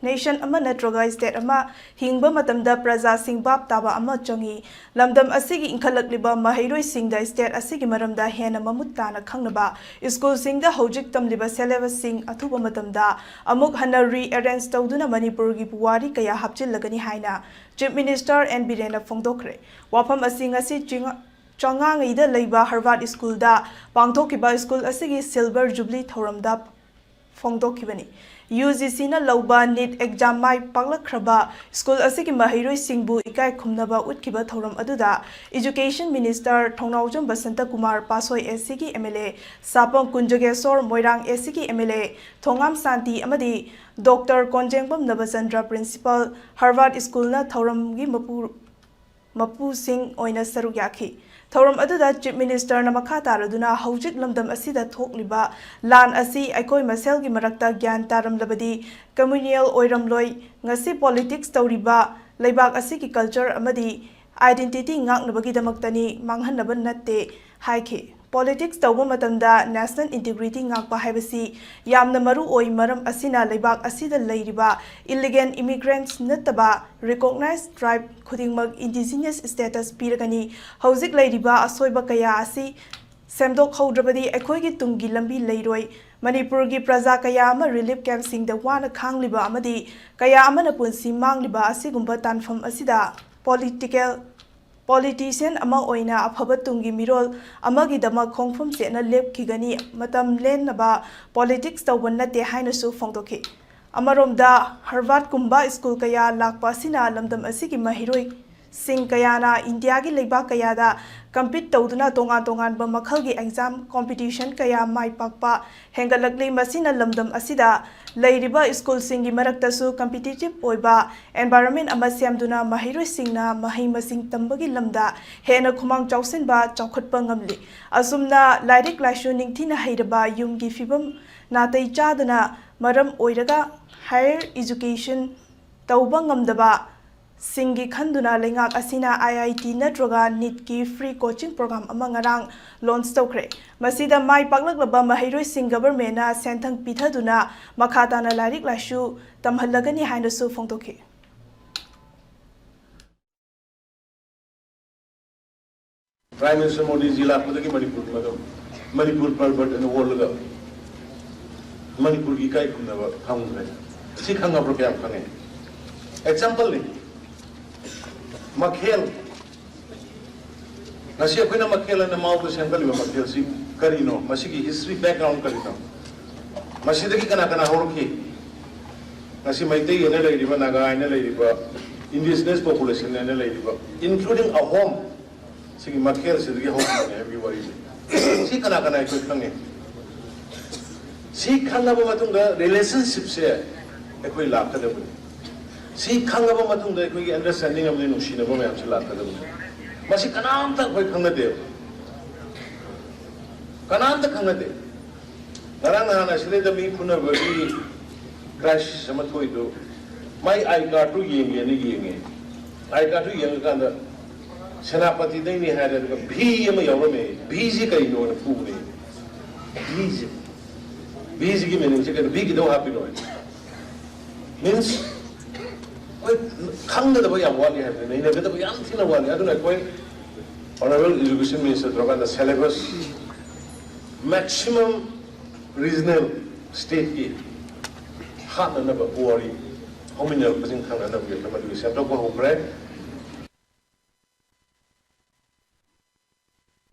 nation ama natroga state ama hingba matamda praja singbab taba ama changi lamdam asigi inkhalakliba mahairoi singda state asigi maramda hena mamuttana khangnaba school singda hojik tamliba syllabus sing athuba matamda amuk hana rearrange tawduna Manipur gi puwari kaya hapchillagani haina Chief Minister and Biren phongdoklakhre wafam asing asi changang ida leiba Harvard School da pangthokiba school asigi silver jubilee thoramda phongdokhibani UGC na lauba NEET exam mai paklakraba school asigi mahairoi singbu ikai khumnaba utkiba thoram aduda Education Minister Thongnaujam Basanta Kumar Pasoi SCG MLA Sapong Kunjagesor Moirang SCG MLA Thongam Santi amadi Dr. Konjengbam Nabachandra Principal Harvard School na thoramgi mapu sing oina saruk yakhi Thoram aduda Chief Minister na makha taraduna hojik lamdam asida thokliba lan asi aikoi masel gi marakta gyan taram labadi communal oiramloi ngasi politics tawriba leibak asi ki culture amadi identity ngaknabagi damaktani manghannaban natte haikhe politics tawba matamda national integrity ngakpa haibasi yamna maru oi maram asina leibak asida leiriba illegal immigrants nataba recognized tribe khudingmak indigenous status piragani hojik leiriba asoiba kaya asi semdok haudrabadi aikoi gi tungi lambi leiroi Manipur gi praja kaya ama relief camp sing da wana khangliba amadi kaya amana punsi mangliba asigumba tanfam asida politician ama oina afaba tungi mirol amagi dama khongphum chena lepkhigani matam lennaba politics tawban nate haina su phongdokhi amaromda Harvard kumba school kaya lakpa sina lamdam asigi mahiroi sing kayana India gi leiba kaya da compete tawduna tongan ba makhal gi exam competition kaya mai pakpa hengalakli masina lamdam asida leiriba school singi marakta su competitive oiba environment ama semduna mahiroi singna mahai masing tambagi lamda hena khumang chausin ba chaukhotpa ngamli asumna lairik laishu ningthina hairaba yumgi fibam natai chaduna maram oiraga higher education tawba ngamdaba Singi Khanduna Lengak Asina IIT Natroga NEET ki free coaching program among arang launch tokre. Masida mai paklaklaba mahairoi sing government na senthang pithaduna makhatana larik lashu tamhalagani haina su phongdokhi. Prime Minister Modi ji lakpadagi Manipur parbat and world Manipur ki kai khunaba khangre. Si khanga program khange. Example ni Makhel nasi akoina makhel na mau ko sample ba makhel si karino masigi history background karino masidagi kana horokhi nasi maitei ene leiriba naga ene leiriba indigenous population ene leiriba including a home sigi makhel sidagi home everybody si kana ko khange si khanga ba matunga relationship se ekoi lakada Si khangaba matungda koi understanding amni nushina ba mayam se lakada masi kanam tak koi khangade kanam tak khangade narana na sile da mi khuna bagi crash samathoi do mai I card to yenge ni yenge I card to yenge kanda senapati dai ni hare ka bhi ama yawame bhi ji kai no na pu ni bhi ji ki meaning se ka bhi ki do happy no means Kang the way of what you have been in a young thing of one. I don't know. Honorable Education Minister Drogan the syllabus maximum regional state key. Hana never worry. How many of us in Canada get the education?